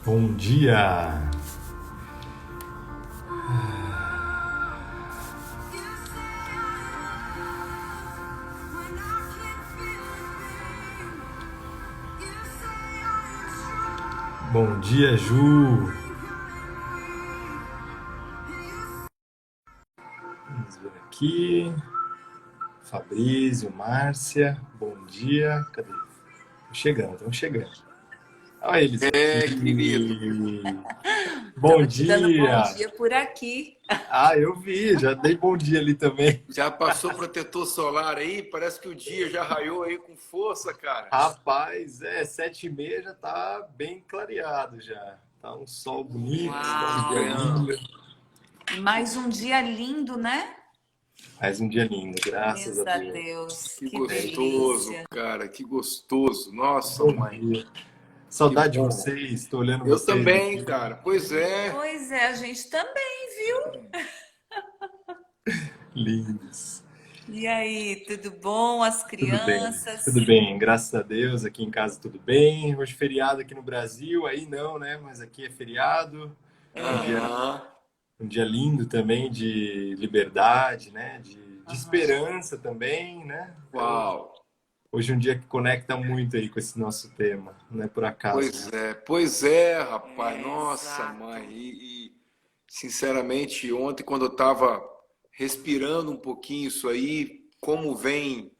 Bom dia! Bom dia, Ju! Vamos ver aqui. Fabrício, Márcia, bom dia. Cadê? Estão chegando. Olha eles aqui. Querido. Bom Estamos te dando bom dia! dia por aqui. Ah, eu vi, já dei bom dia ali também. Já passou protetor solar aí? Parece que o dia já raiou aí com força, cara. Rapaz, 7h30 já tá bem clareado já. Tá um sol bonito, tá um Que dia Uau! bem. lindo. Mais um dia lindo, né? Mais um dia lindo, graças a Graças a Deus. Deus. Que Que gostoso, delícia. cara. Que gostoso. Nossa, Bom mãe. dia. Que Saudade de bom. vocês, estou olhando Eu vocês também, aqui. cara. Pois é. Pois é, a gente também, viu? Lindos. E aí, tudo bom? As Tudo crianças? bem, graças a Deus, aqui em casa tudo bem. Hoje feriado aqui no Brasil, aí não, né? Mas aqui é feriado. É. Aham. Um dia lindo também de liberdade, né? De Aham. esperança também, né? Uau. Hoje é um dia que conecta muito aí com esse nosso tema, não é por acaso. Pois é, rapaz. É, Nossa, mãe. exato. Sinceramente, ontem, quando eu estava respirando um pouquinho isso aí, como vem.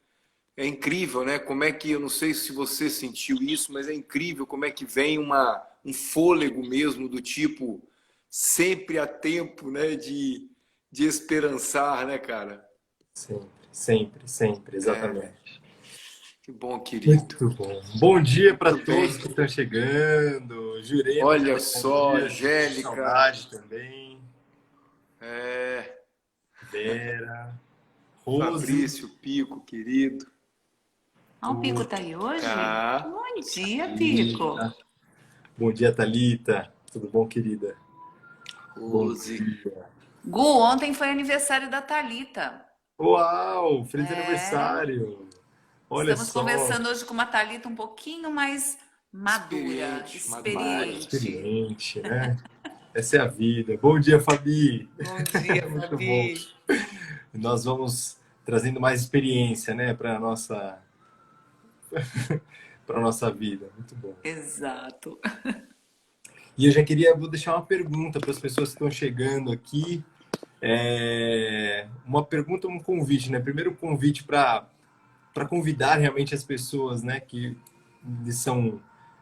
É incrível, né? Como é que, eu não sei se você sentiu isso, mas é incrível como é que vem um fôlego mesmo do tipo, sempre há tempo, né? De esperançar, né, cara? Sempre, sempre, sempre, É, exatamente. que bom, querido. Muito bom. Bom dia para Muito todos bem. que estão chegando. Jurema já Olha deu bom só, dia, sentiu Angélica, saudade também. é, Vera, Rose, Fabrício, Pico, querido. Ah, o Pico tá aí hoje? Tá. Bom dia, Pico. Thalita. Bom dia, Thalita. Tudo bom, querida? Bom Rose. dia. Gu, ontem foi aniversário da Thalita. Uau, feliz É. aniversário. Olha Estamos só, conversando hoje com uma Thalita um pouquinho mais madura, Experiente, mais madura. experiente. experiente, né? Essa é a vida. Bom dia, Fabi. Bom dia, Muito bom. Fabi. Nós vamos trazendo mais experiência, né, para nossa vida. Muito bom. Exato. E vou deixar uma pergunta para as pessoas que estão chegando aqui. Uma pergunta, um convite, né? Primeiro, um convite para convidar realmente as pessoas, né, que eles são,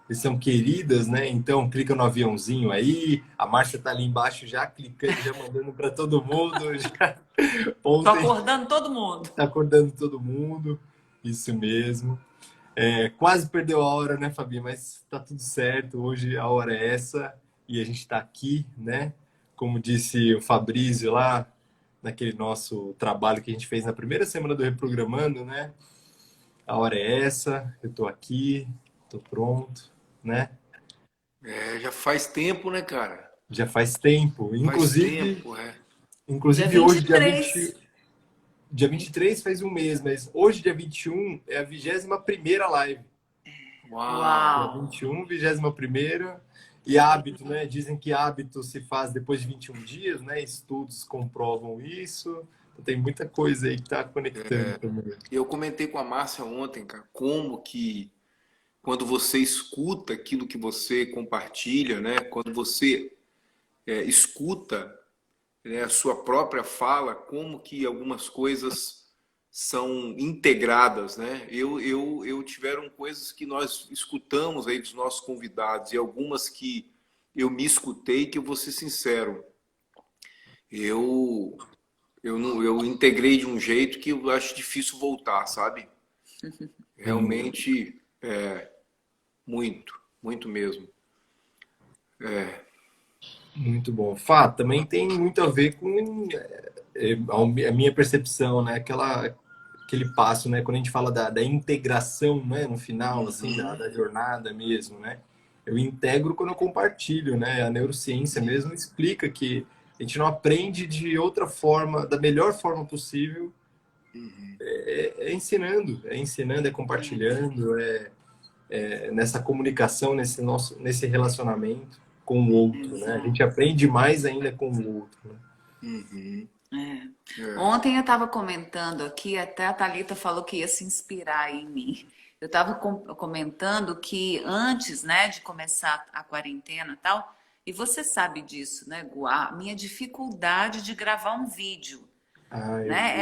eles são queridas, né? Então, clica no aviãozinho aí. A Márcia tá ali embaixo já clicando, já mandando para todo mundo. Já... Tô Ontem acordando todo mundo. tá acordando todo mundo. Isso mesmo. Quase perdeu a hora, né, Fabi? Mas tá tudo certo. Hoje a hora é essa e a gente está aqui, né? Como disse o Fabrício lá, naquele nosso trabalho que a gente fez na primeira semana do Reprogramando, né? A hora é essa, eu tô aqui, tô pronto, né? É, já faz tempo, né, cara? Já faz tempo. Faz Inclusive, tempo, é. Dia inclusive vinte hoje, e três. dia 23 faz um mês, mas hoje, dia 21 é a 21ª live. Dia Uau! Uau! 21, 21ª. E hábito, né? Dizem que hábito se faz depois de 21 dias, né? Estudos comprovam isso. Então, tem muita coisa aí que tá conectando também. Eu comentei com a Márcia ontem, cara, como que quando você escuta aquilo que você compartilha, né? Quando você escuta, né, a sua própria fala, como que algumas coisas são integradas, né? Eu tiveram coisas que nós escutamos aí dos nossos convidados e algumas que eu me escutei que eu vou ser sincero, eu eu não, eu integrei de um jeito que eu acho difícil voltar, sabe? Hum, Realmente, muito, muito mesmo. muito bom. Fá, também tem muito a ver com a minha percepção, né? Aquele passo, né? Quando a gente fala da integração, né? No final, assim, Uhum. da jornada mesmo, né? Eu integro quando eu compartilho, né? A neurociência mesmo explica que a gente não aprende de outra forma, da melhor forma possível, é ensinando, é É. compartilhando, nessa comunicação, nesse relacionamento. com o outro, né? A Exato. gente aprende mais ainda com o outro, né? Uhum. É. Ontem eu estava comentando aqui, até a Thalita falou que ia se inspirar em mim. Eu estava comentando que antes, né, de começar a quarentena e tal, e você sabe disso, né, Gu? A minha dificuldade de gravar um vídeo, Ah, eu né, vi.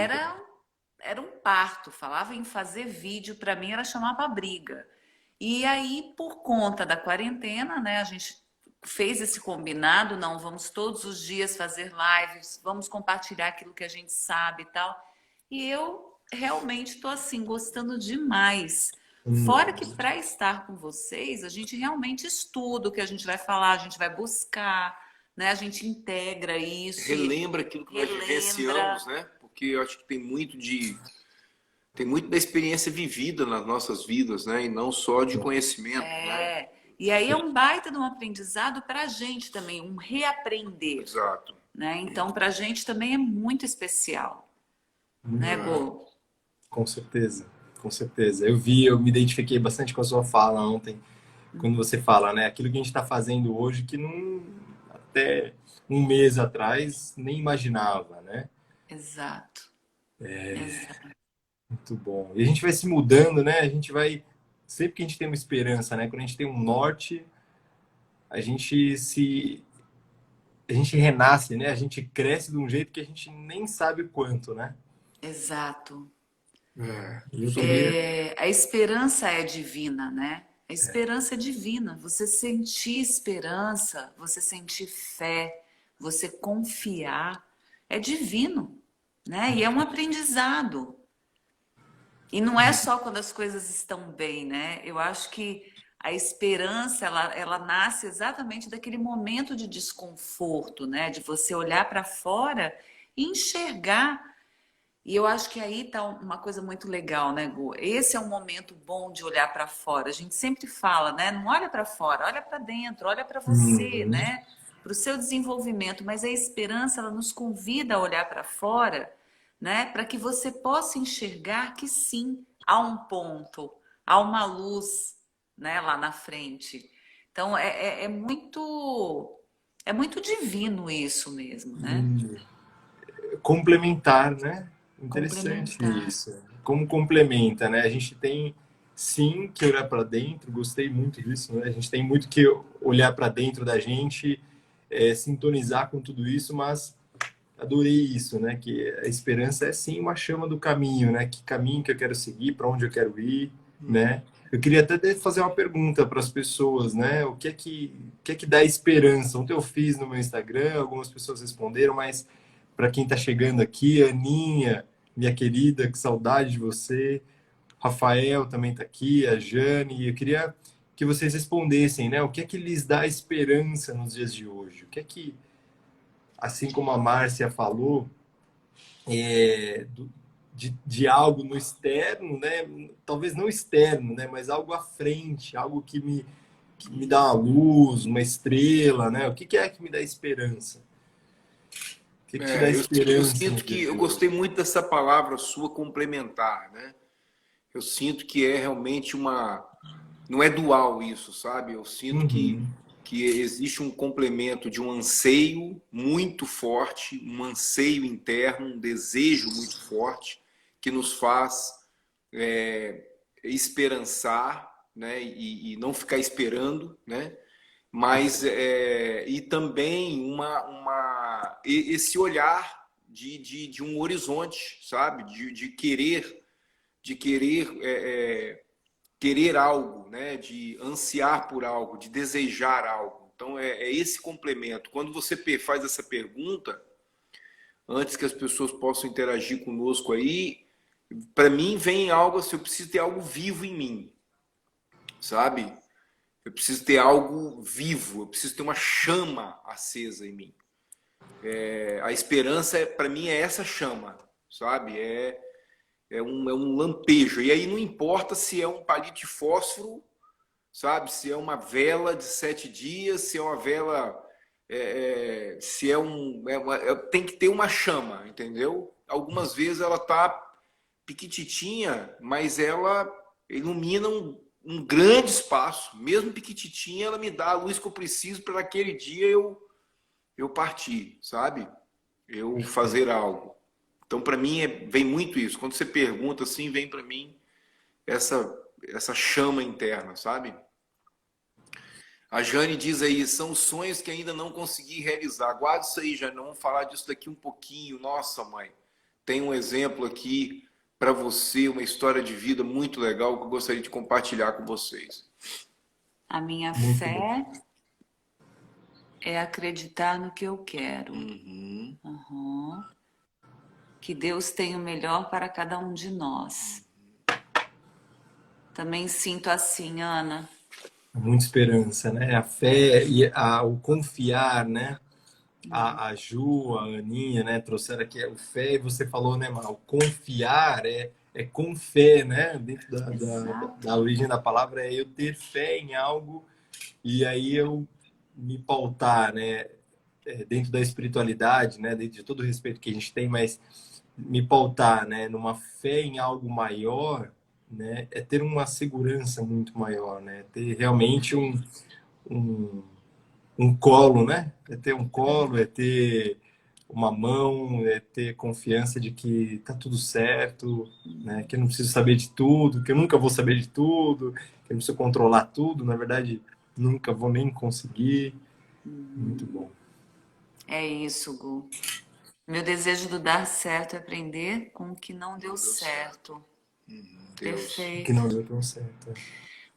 era um parto. Falava em fazer vídeo, para mim era chamar para briga. E aí, por conta da quarentena, né, a gente fez esse combinado, não, vamos todos os dias fazer lives, vamos compartilhar aquilo que a gente sabe e tal. E eu realmente estou assim, gostando demais. Fora que para estar com vocês, a gente realmente estuda o que a gente vai falar, a gente vai buscar, né? A gente integra isso e Relembra aquilo que nós relembra. vivenciamos, né? Porque eu acho que tem muito da experiência vivida nas nossas vidas, né? E não só de conhecimento, né? É. E aí é um baita de um aprendizado para a gente também, um reaprender, Exato. né? Então, para a gente também é muito especial, né, Gô? Com certeza, com certeza. Eu vi, eu me identifiquei bastante com a sua fala ontem, quando você fala, né? Aquilo que a gente está fazendo hoje que não, até um mês atrás nem imaginava, né? Exato, exato. Muito bom. E a gente vai se mudando, né? A gente vai, sempre que a gente tem uma esperança, né? Quando a gente tem um norte, a gente se, a gente renasce, né? A gente cresce de um jeito que a gente nem sabe o quanto, né? Exato. E eu queria, A esperança é divina, né? A esperança é divina. Você sentir esperança, você sentir fé, você confiar, é divino, né? E é um aprendizado. E não é só quando as coisas estão bem, né? Eu acho que a esperança, ela nasce exatamente daquele momento de desconforto, né? De você olhar para fora e enxergar. E eu acho que aí tá uma coisa muito legal, né, Gu? Esse é um momento bom de olhar para fora. A gente sempre fala, né? Não olha para fora, olha para dentro, olha para você, né? Para o seu desenvolvimento. Mas a esperança, ela nos convida a olhar para fora, né? Para que você possa enxergar que sim, há um ponto, há uma luz, né? Lá na frente. Então é muito divino isso mesmo, né? complementar, né? Interessante Complementar. isso. Como complementa, né? A gente tem sim que olhar para dentro, gostei muito disso, né? A gente tem muito que olhar para dentro da gente, sintonizar com tudo isso, mas adorei isso, né? Que a esperança é sim uma chama do caminho, né? Que caminho que eu quero seguir, para onde eu quero ir, né? Eu queria até fazer uma pergunta para as pessoas, né? O que é que dá esperança? Ontem eu fiz no meu Instagram, algumas pessoas responderam, mas para quem está chegando aqui, Aninha, minha querida, que saudade de você. Rafael também está aqui, a Jane. Eu queria que vocês respondessem, né? O que é que lhes dá esperança nos dias de hoje? O que é que, assim como a Márcia falou, de algo no externo, né? Talvez não externo, né? Mas algo à frente, algo que me dá uma luz, uma estrela, né? O que é que me dá esperança? O que é que te dá Eu esperança sinto nos que dias eu de hoje? gostei muito dessa palavra sua complementar, né? Eu sinto que é realmente não é dual isso, sabe? Eu sinto Uhum. que existe um complemento de um anseio muito forte, um anseio interno, um desejo muito forte que nos faz esperançar, né? E não ficar esperando, né? Mas e também esse olhar de um horizonte, sabe? De querer algo, né? De ansiar por algo, de desejar algo. Então é esse complemento. Quando você faz essa pergunta, antes que as pessoas possam interagir conosco aí, para mim vem algo assim, eu preciso ter algo vivo em mim, sabe? Eu preciso ter algo vivo, eu preciso ter uma chama acesa em mim. A esperança, para mim, é essa chama, sabe? É um lampejo. E aí não importa se é um palito de fósforo, sabe? Se é uma vela de 7 dias, se é uma vela. Se é um. Tem que ter uma chama, entendeu? Algumas vezes ela tá piquititinha, mas ela ilumina um grande espaço, mesmo pequititinha, ela me dá a luz que eu preciso para naquele dia eu partir, sabe? Eu fazer algo. Então, para mim, vem muito isso. Quando você pergunta assim, vem para mim essa chama interna, sabe? A Jane diz aí, são sonhos que ainda não consegui realizar. Guarda isso aí, Jane, vamos falar disso daqui um pouquinho. Nossa, mãe, tem um exemplo aqui para você, uma história de vida muito legal que eu gostaria de compartilhar com vocês. A minha Muito bom. fé é acreditar no que eu quero. Uhum. Uhum. Que Deus tem o melhor para cada um de nós. Também sinto assim, Ana. Muita esperança, né? A fé e o confiar, né? A Ju, a Aninha, né? Trouxeram aqui o fé e você falou, né, Mal? Confiar é com fé, né? Dentro da Exato. origem da palavra é eu ter fé em algo e aí eu me pautar, né? Dentro da espiritualidade, né? Dentro de todo o respeito que a gente tem, mas me pautar, né? Numa fé em algo maior, né? É ter uma segurança muito maior, né? Ter realmente um, um colo, né? É ter um colo, é ter uma mão, é ter confiança de que tá tudo certo, né? Que eu não preciso saber de tudo, que eu nunca vou saber de tudo, que eu não preciso controlar tudo, na verdade, nunca vou nem conseguir. Muito bom. É isso, Gu. Meu desejo do dar certo é aprender com o que não deu Não deu certo. certo. Deus. Que não Perfeito. deu tão certo.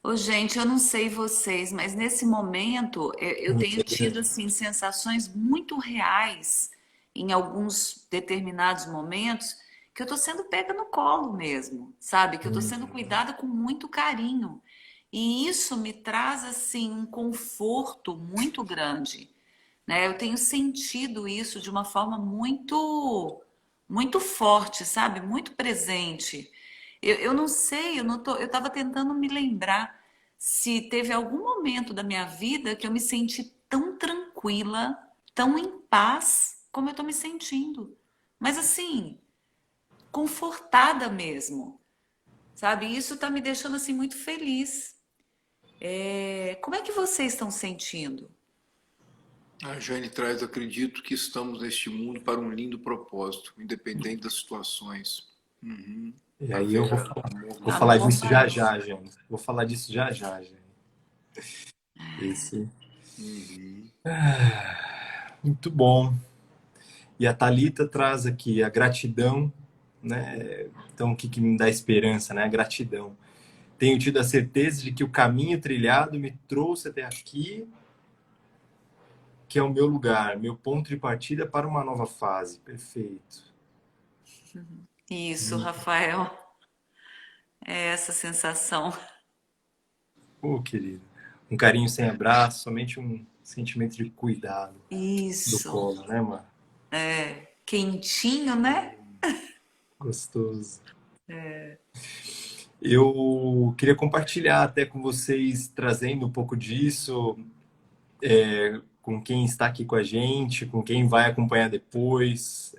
Ô, gente, eu não sei vocês, mas nesse momento eu Não tenho queira. tido assim sensações muito reais em alguns determinados momentos que eu tô sendo pega no colo mesmo, sabe? Que eu tô sendo cuidada com muito carinho. E isso me traz assim um conforto muito grande, né? Eu tenho sentido isso de uma forma muito forte, sabe? Muito presente. Eu não sei, eu estava tentando me lembrar se teve algum momento da minha vida que eu me senti tão tranquila, tão em paz como eu estou me sentindo. Mas assim, confortada mesmo, sabe? Isso está me deixando assim muito feliz. Como é que vocês estão sentindo? A Jane traz, acredito que estamos neste mundo para um lindo propósito, independente das situações. Uhum. E aí eu Haverá amor vou no falar Amor, disso já paz. já, gente. Vou falar disso já já, gente. Esse. Uhum. Muito bom. E a Thalita traz aqui a gratidão, né? Então, o que me dá esperança, né? A gratidão. Tenho tido a certeza de que o caminho trilhado me trouxe até aqui, que é o meu lugar, meu ponto de partida para uma nova fase. Perfeito. Isso, Rafael, é essa sensação. Pô, querido. Um carinho sem abraço, somente um sentimento de cuidado do Isso. colo, né, mano? Quentinho, né? Gostoso. Eu queria compartilhar até com vocês, trazendo um pouco disso, com quem está aqui com a gente, com quem vai acompanhar depois.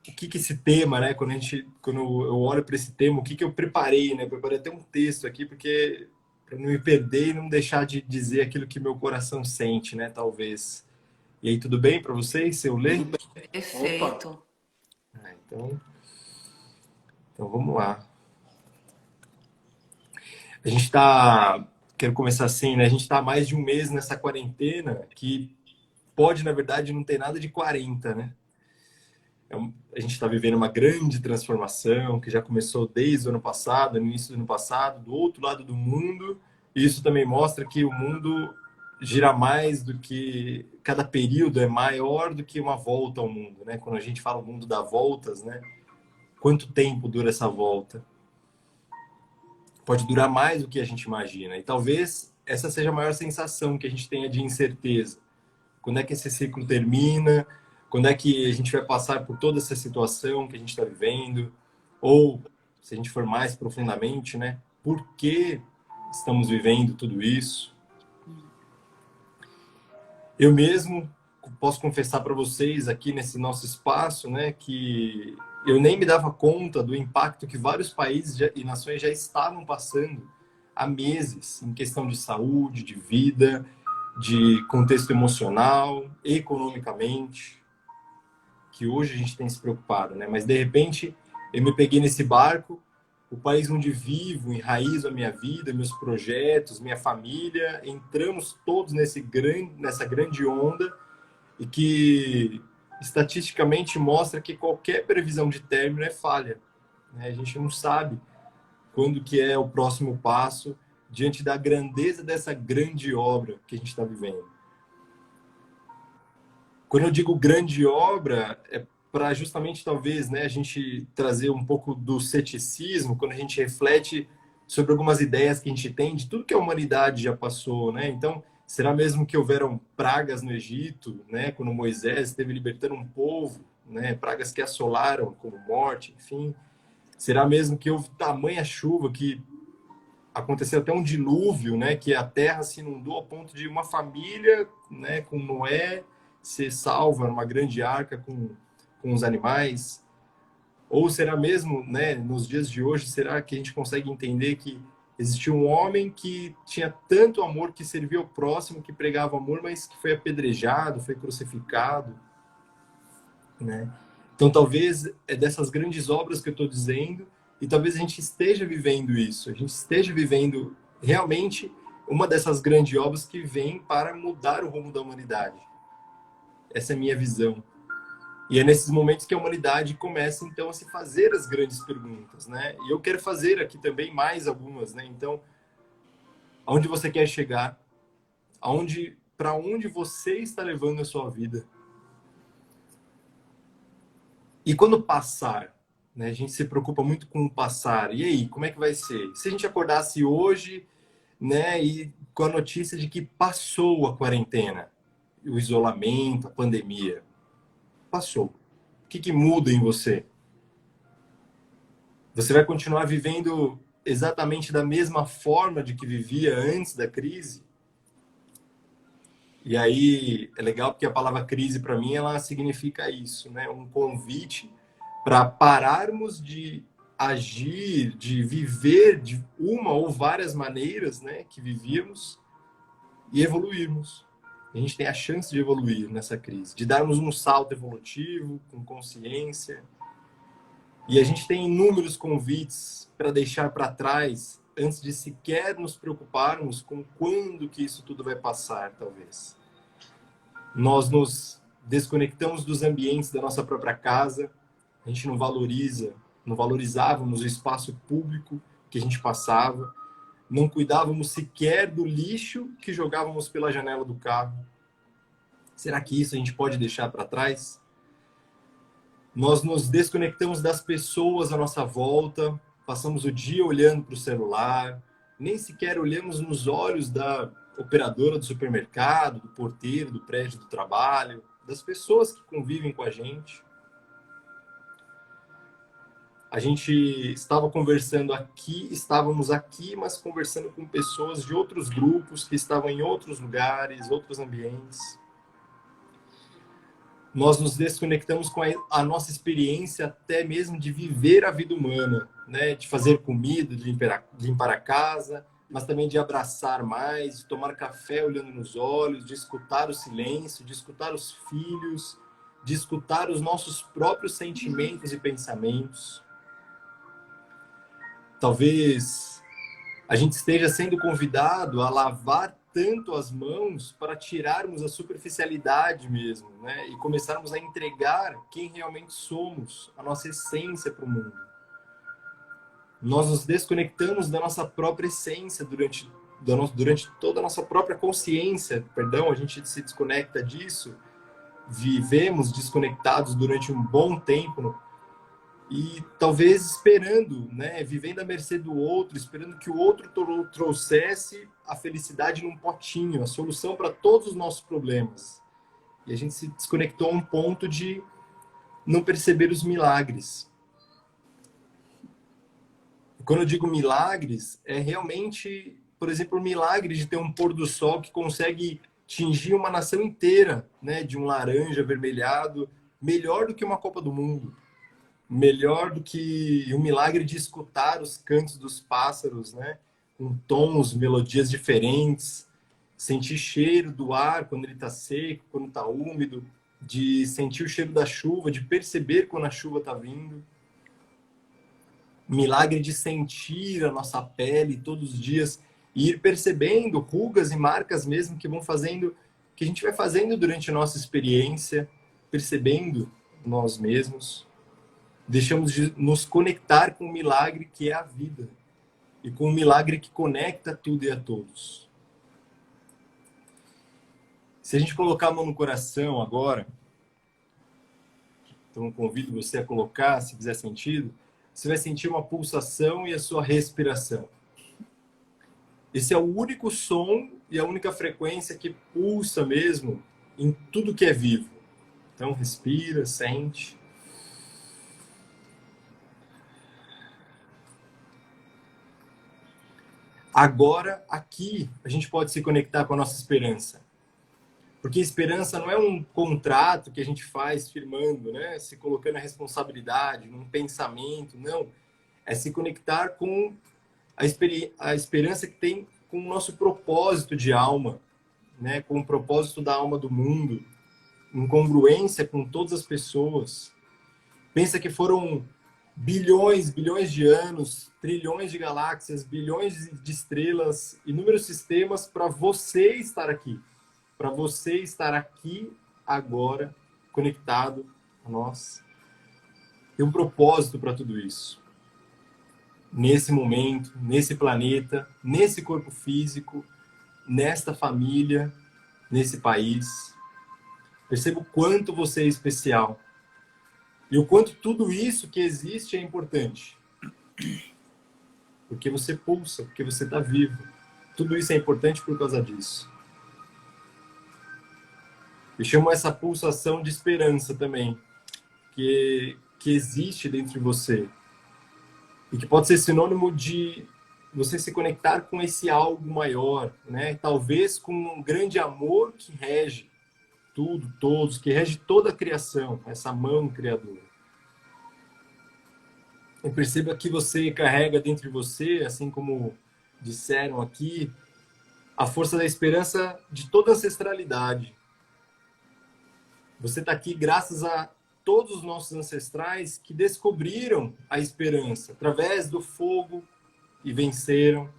O que esse tema, né? Quando eu olho para esse tema, o que eu preparei, né? Preparei até um texto aqui, porque para não me perder e não deixar de dizer aquilo que meu coração sente, né? Talvez. E aí, tudo bem para vocês se eu Tudo ler? bem. Opa, Perfeito. Então vamos lá. A gente está, quero começar assim, né? A gente está há mais de um mês nessa quarentena que pode, na verdade, não ter nada de 40, né? A gente está vivendo uma grande transformação que já começou desde o ano passado, no início do ano passado, do outro lado do mundo. E isso também mostra que o mundo gira mais do que cada período é maior do que uma volta ao mundo, né? Quando a gente fala o mundo dá voltas, né? Quanto tempo dura essa volta? Pode durar mais do que a gente imagina. E talvez essa seja a maior sensação que a gente tenha de incerteza. Quando é que esse ciclo termina? Quando é que a gente vai passar por toda essa situação que a gente está vivendo? Ou, se a gente for mais profundamente, né? Por que estamos vivendo tudo isso? Eu mesmo, posso confessar para vocês aqui nesse nosso espaço, né, que eu nem me dava conta do impacto que vários países e nações já estavam passando há meses em questão de saúde, de vida, de contexto emocional, economicamente, que hoje a gente tem se preocupado, né? Mas de repente eu me peguei nesse barco, o país onde vivo, enraizo a minha vida, meus projetos, minha família, entramos todos nessa grande onda e que estatisticamente mostra que qualquer previsão de término é falha, né? A gente não sabe quando que é o próximo passo diante da grandeza dessa grande obra que a gente está vivendo. Quando eu digo grande obra, é para justamente talvez, né, a gente trazer um pouco do ceticismo quando a gente reflete sobre algumas ideias que a gente tem de tudo que a humanidade já passou, né? Então, será mesmo que houveram pragas no Egito, né, quando Moisés esteve libertando um povo, né, pragas que assolaram como morte, enfim? Será mesmo que houve tamanha chuva que aconteceu até um dilúvio, né, que a terra se inundou a ponto de uma família, né, com Noé ser salva numa grande arca com os animais? Ou será mesmo, né, nos dias de hoje, será que a gente consegue entender que existia um homem que tinha tanto amor, que servia ao próximo, que pregava amor, mas que foi apedrejado, foi crucificado, né? Então, talvez é dessas grandes obras que eu estou dizendo, e talvez a gente esteja vivendo isso, a gente esteja vivendo realmente uma dessas grandes obras que vem para mudar o rumo da humanidade. Essa é a minha visão. E é nesses momentos que a humanidade começa, então, a se fazer as grandes perguntas, né? E eu quero fazer aqui também mais algumas, né? Então, aonde você quer chegar? Para onde você está levando a sua vida? E quando passar, né? A gente se preocupa muito com o passar. E aí, como é que vai ser? Se a gente acordasse hoje, né? E com a notícia de que passou a quarentena, o isolamento, a pandemia, passou. O que muda em você? Você vai continuar vivendo exatamente da mesma forma de que vivia antes da crise? E aí é legal porque a palavra crise para mim ela significa isso, né? Um convite para pararmos de agir, de viver de uma ou várias maneiras, né, que vivíamos e evoluirmos. A gente tem a chance de evoluir nessa crise, de darmos um salto evolutivo com consciência. E a gente tem inúmeros convites para deixar para trás antes de sequer nos preocuparmos com quando que isso tudo vai passar, talvez. Nós nos desconectamos dos ambientes da nossa própria casa, a gente não valorizávamos o espaço público que a gente passava, não cuidávamos sequer do lixo que jogávamos pela janela do carro. Será que isso a gente pode deixar para trás? Nós nos desconectamos das pessoas à nossa volta, passamos o dia olhando para o celular, nem sequer olhamos nos olhos da operadora do supermercado, do porteiro, do prédio do trabalho, das pessoas que convivem com a gente. A gente estávamos aqui, mas conversando com pessoas de outros grupos que estavam em outros lugares, outros ambientes. Nós nos desconectamos com a nossa experiência até mesmo de viver a vida humana, né? De fazer comida, de limpar a casa, mas também de abraçar mais, de tomar café olhando nos olhos, de escutar o silêncio, de escutar os filhos, de escutar os nossos próprios sentimentos e pensamentos. Talvez a gente esteja sendo convidado a lavar tanto as mãos para tirarmos a superficialidade mesmo, né? E começarmos a entregar quem realmente somos, a nossa essência para o mundo. Nós nos desconectamos da nossa própria essência durante toda a nossa própria consciência, perdão, a gente se desconecta disso, vivemos desconectados durante um bom tempo e talvez esperando, né, vivendo à mercê do outro, esperando que o outro trouxesse a felicidade num potinho, a solução para todos os nossos problemas. E a gente se desconectou a um ponto de não perceber os milagres. Quando eu digo milagres, é realmente, por exemplo, o milagre de ter um pôr do sol que consegue tingir uma nação inteira, né, de um laranja avermelhado, melhor do que uma Copa do Mundo, melhor do que o milagre de escutar os cantos dos pássaros, né, com tons, melodias diferentes, sentir cheiro do ar quando ele está seco, quando está úmido, de sentir o cheiro da chuva, de perceber quando a chuva está vindo. Milagre de sentir a nossa pele todos os dias e ir percebendo rugas e marcas mesmo que vão fazendo, que a gente vai fazendo durante a nossa experiência, percebendo nós mesmos. Deixamos de nos conectar com o milagre que é a vida e com o milagre que conecta tudo e a todos. Se a gente colocar a mão no coração agora, então convido você a colocar, se fizer sentido, você vai sentir uma pulsação e a sua respiração. Esse é o único som e a única frequência que pulsa mesmo em tudo que é vivo. Então respira, sente. Agora, aqui, a gente pode se conectar com a nossa esperança. Porque esperança não é um contrato que a gente faz firmando, né? Se colocando a responsabilidade, num pensamento, não. É se conectar com a esperança que tem com o nosso propósito de alma, né? Com o propósito da alma do mundo, em congruência com todas as pessoas. Pensa que foram bilhões de anos, trilhões de galáxias, bilhões de estrelas, inúmeros sistemas para você estar aqui. Para você estar aqui agora, conectado a nós. Tem um propósito para tudo isso. Nesse momento, nesse planeta, nesse corpo físico, nesta família, nesse país. Perceba o quanto você é especial. E o quanto tudo isso que existe é importante. Porque você pulsa, porque você está vivo. Tudo isso é importante por causa disso. Eu chamo essa pulsação de esperança também, que existe dentro de você. E que pode ser sinônimo de você se conectar com esse algo maior, né? Talvez com um grande amor que rege tudo, todos, que rege toda a criação, essa mão criadora. E perceba que você carrega dentro de você, assim como disseram aqui, a força da esperança de toda a ancestralidade. Você está aqui graças a todos os nossos ancestrais que descobriram a esperança através do fogo e venceram.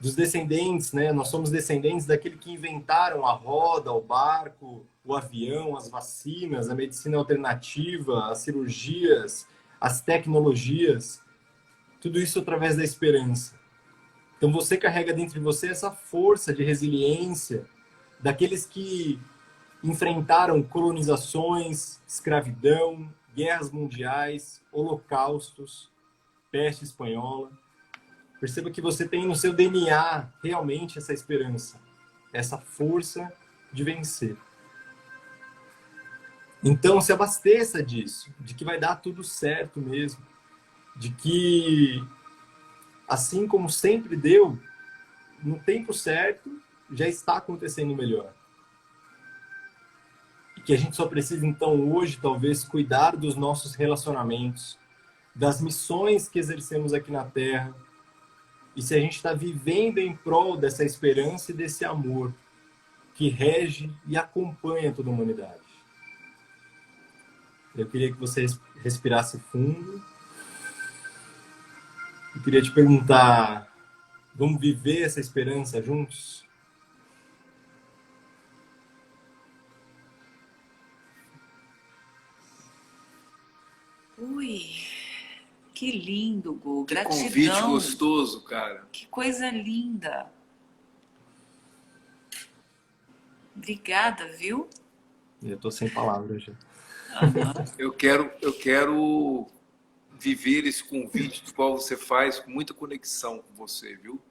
Dos descendentes, né? Nós somos descendentes daquele que inventaram a roda, o barco, o avião, as vacinas, a medicina alternativa, as cirurgias, as tecnologias. Tudo isso através da esperança. Então você carrega dentro de você essa força de resiliência daqueles que enfrentaram colonizações, escravidão, guerras mundiais, holocaustos, peste espanhola. Perceba que você tem no seu DNA realmente essa esperança, essa força de vencer. Então se abasteça disso, de que vai dar tudo certo mesmo, de que assim como sempre deu, no tempo certo já está acontecendo melhor. E que a gente só precisa, então, hoje, talvez, cuidar dos nossos relacionamentos, das missões que exercemos aqui na Terra, e se a gente está vivendo em prol dessa esperança e desse amor que rege e acompanha toda a humanidade. Eu queria que você respirasse fundo. Eu queria te perguntar, vamos viver essa esperança juntos? Ui, que lindo, Gu. Que convite Gratidão. gostoso, cara. Que coisa linda. Obrigada, viu? Eu estou sem palavras já. Eu quero viver esse convite do qual você faz com muita conexão com você, viu?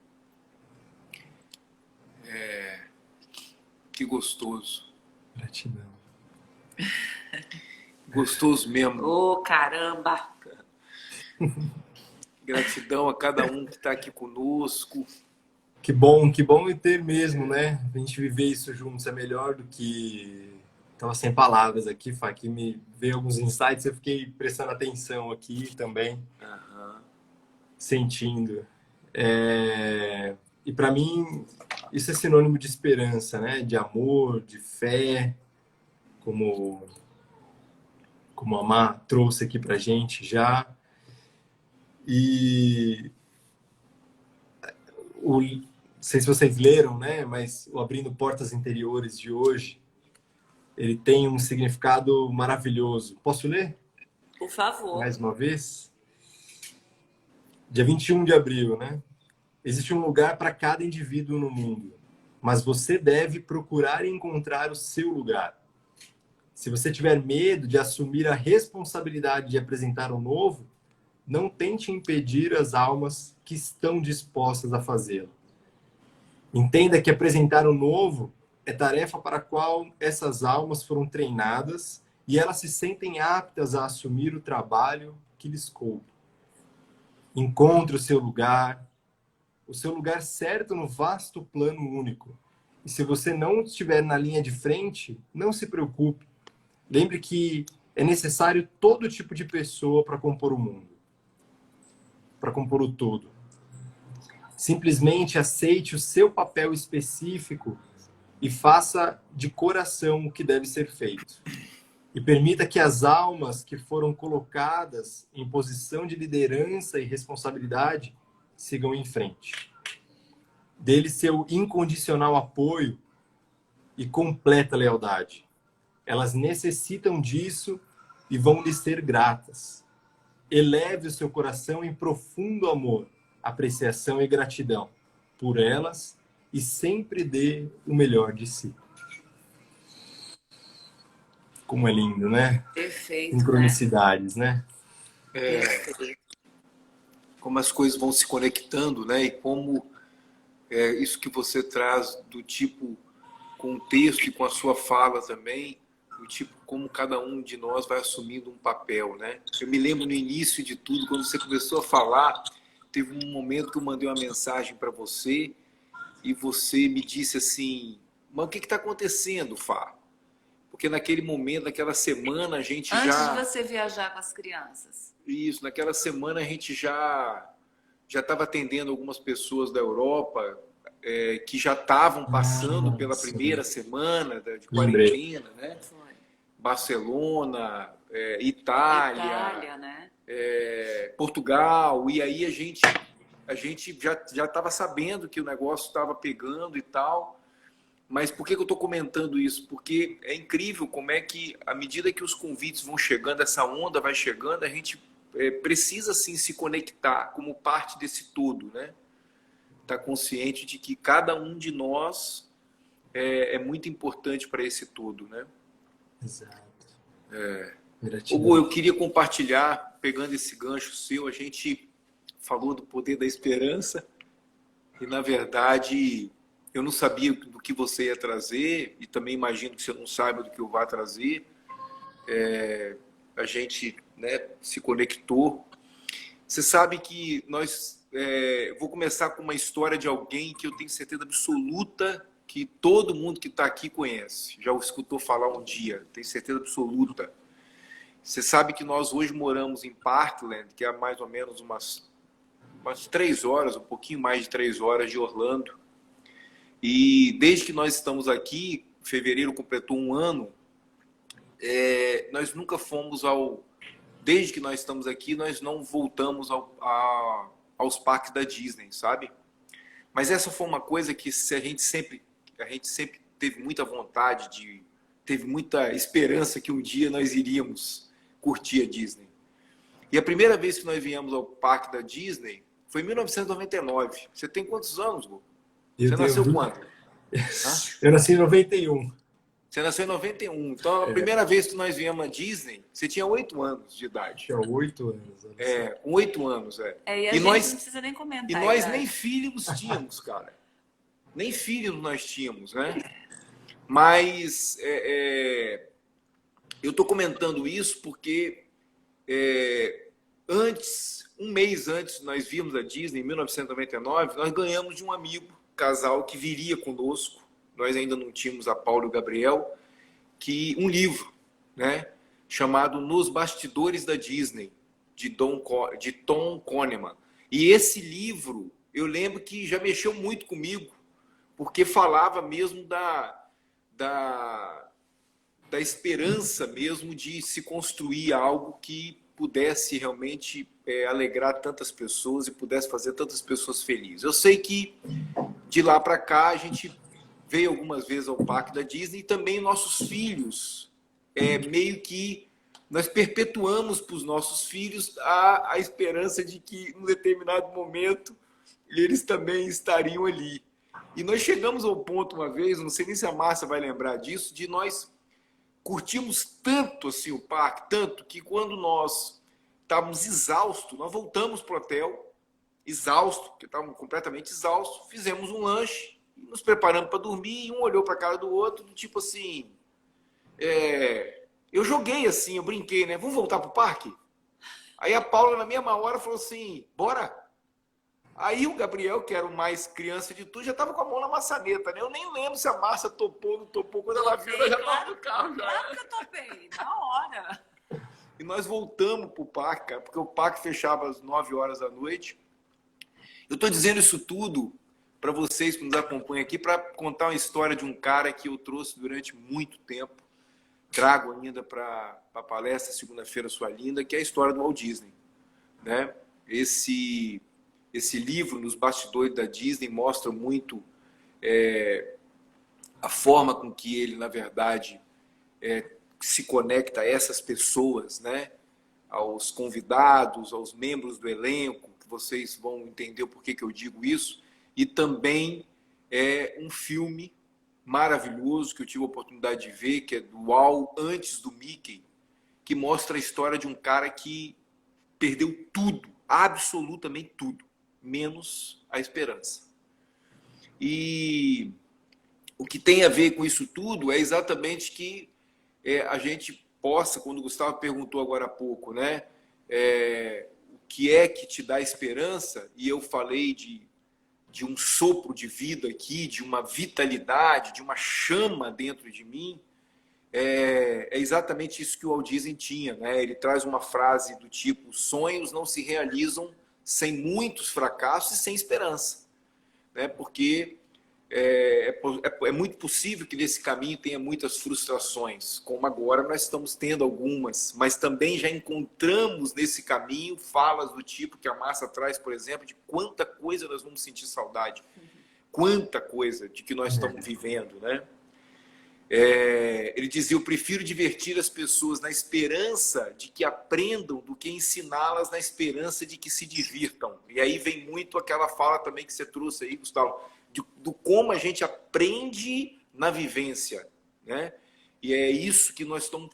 Que gostoso. Gratidão. Gostoso mesmo. Ô, caramba! Gratidão a cada um que está aqui conosco. Que bom ter mesmo, né? A gente viver isso juntos é melhor do que. Tava sem palavras aqui, Fá, que me veio alguns insights, eu fiquei prestando atenção aqui também, Aham. sentindo. E para mim, isso é sinônimo de esperança, né? De amor, de fé, como, como a Má trouxe aqui pra gente já. E não sei se vocês leram, né? Mas o Abrindo Portas Interiores de hoje, ele tem um significado maravilhoso. Posso ler Por favor. mais uma vez? Dia 21 de abril, né? Existe um lugar para cada indivíduo no mundo, mas você deve procurar encontrar o seu lugar. Se você tiver medo de assumir a responsabilidade de apresentar o novo, não tente impedir as almas que estão dispostas a fazê-lo. Entenda que apresentar o novo é tarefa para a qual essas almas foram treinadas e elas se sentem aptas a assumir o trabalho que lhes coube. Encontre o seu lugar certo no vasto plano único. E se você não estiver na linha de frente, não se preocupe. Lembre que é necessário todo tipo de pessoa para compor o mundo, para compor o todo. Simplesmente aceite o seu papel específico e faça de coração o que deve ser feito. E permita que as almas que foram colocadas em posição de liderança e responsabilidade sigam em frente. Dê-lhe seu incondicional apoio e completa lealdade. Elas necessitam disso e vão lhe ser gratas. Eleve o seu coração em profundo amor, apreciação e gratidão por elas e sempre dê o melhor de si. Como é lindo, né? Perfeito, né? Sincronicidades, né? Perfeito. Como as coisas vão se conectando, né? E como isso que você traz do tipo com o texto e com a sua fala também, do tipo como cada um de nós vai assumindo um papel, né? Eu me lembro no início de tudo, quando você começou a falar, teve um momento que eu mandei uma mensagem para você e você me disse assim, mas o que está acontecendo, Fá? Porque naquele momento, naquela semana, a gente Antes já... de você viajar com as crianças. Isso, naquela semana a gente já estava atendendo algumas pessoas da Europa que já estavam passando pela primeira semana de Lembrei. quarentena, né? Foi. Barcelona, Itália, Itália, né? Portugal, e aí a gente já estava sabendo que o negócio estava pegando e tal. Mas por que eu estou comentando isso? Porque é incrível como é que, à medida que os convites vão chegando, essa onda vai chegando, a gente precisa sim se conectar como parte desse todo, né? Tá consciente de que cada um de nós é muito importante para esse todo, né? Exato. Hugo, eu queria compartilhar, pegando esse gancho seu, a gente falou do poder da esperança e, na verdade, eu não sabia do que você ia trazer e também imagino que você não saiba do que eu vou trazer. A gente, né, se conectou. Você sabe que nós... vou começar com uma história de alguém que eu tenho certeza absoluta que todo mundo que está aqui conhece. Já o escutou falar um dia, tenho certeza absoluta. Você sabe que nós hoje moramos em Parkland, que é mais ou menos umas 3 horas, um pouquinho mais de 3 horas de Orlando. E desde que nós estamos aqui, fevereiro completou 1 ano, nós nunca fomos Desde que nós estamos aqui, nós não voltamos aos parques da Disney, sabe? Mas essa foi uma coisa que a gente sempre teve muita vontade teve muita esperança que um dia nós iríamos curtir a Disney. E a primeira vez que nós viemos ao parque da Disney foi em 1999. Você tem quantos anos, Gu? Você nasceu quando? Eu nasci em 91. Você nasceu em 91. Então, a primeira vez que nós viemos à Disney, você tinha 8 anos de idade. Tinha 8 anos. Com 8 anos, E a gente nós, não precisa nem comentar. E nós nem filhos tínhamos, cara. Nem filhos nós tínhamos, né? Mas eu estou comentando isso porque um mês antes nós víamos a Disney, em 1999, nós ganhamos de um amigo casal que viria conosco, nós ainda não tínhamos a Paula e o Gabriel, que um livro, né, chamado Nos Bastidores da Disney, de Tom Kahneman. E esse livro, eu lembro que já mexeu muito comigo, porque falava mesmo da esperança mesmo de se construir algo que pudesse realmente alegrar tantas pessoas e pudesse fazer tantas pessoas felizes. Eu sei que de lá para cá a gente veio algumas vezes ao parque da Disney e também nossos filhos, meio que nós perpetuamos para os nossos filhos a esperança de que, em um determinado momento, eles também estariam ali. E nós chegamos ao ponto uma vez, não sei nem se a Márcia vai lembrar disso, de nós curtimos tanto assim o parque, tanto que quando nós estávamos exaustos, nós voltamos para o hotel, exausto, porque estávamos completamente exaustos, fizemos um lanche, nos preparamos para dormir, e um olhou para a cara do outro, tipo assim, eu joguei assim, eu brinquei, né? Vamos voltar para o parque? Aí a Paula, na mesma hora, falou assim, bora! Aí o Gabriel, que era o mais criança de tudo, já estava com a mão na maçaneta, né? Eu nem lembro se a Márcia topou ou não topou. Quando ela viu, ela já estava no carro. Claro que eu topei, na hora. E nós voltamos para o parque, cara, porque o parque fechava às 9 horas da noite. Eu estou dizendo isso tudo para vocês que nos acompanham aqui, para contar uma história de um cara que eu trouxe durante muito tempo. Trago ainda para a palestra Segunda-feira Sua Linda, que é a história do Walt Disney, né? Esse livro, Nos Bastidores da Disney, mostra muito a forma com que ele, na verdade, se conecta a essas pessoas, né? Aos convidados, aos membros do elenco, que vocês vão entender o porquê que eu digo isso. E também é um filme maravilhoso que eu tive a oportunidade de ver, que é do Walt antes do Mickey, que mostra a história de um cara que perdeu tudo, absolutamente tudo, menos a esperança. E o que tem a ver com isso tudo é exatamente que a gente possa, quando o Gustavo perguntou agora há pouco, né, o que é que te dá esperança, e eu falei de um sopro de vida aqui, de uma vitalidade, de uma chama dentro de mim, é exatamente isso que o Walt Disney tinha, né? Ele traz uma frase do tipo: sonhos não se realizam sem muitos fracassos e sem esperança, né? Porque é muito possível que nesse caminho tenha muitas frustrações, como agora nós estamos tendo algumas, mas também já encontramos nesse caminho falas do tipo que a Márcia traz, por exemplo, de quanta coisa nós vamos sentir saudade, quanta coisa de que nós estamos vivendo, né? Ele dizia: eu prefiro divertir as pessoas na esperança de que aprendam do que ensiná-las na esperança de que se divirtam. E aí vem muito aquela fala também que você trouxe aí, Gustavo, do como a gente aprende na vivência, né? E é isso que nós estamos...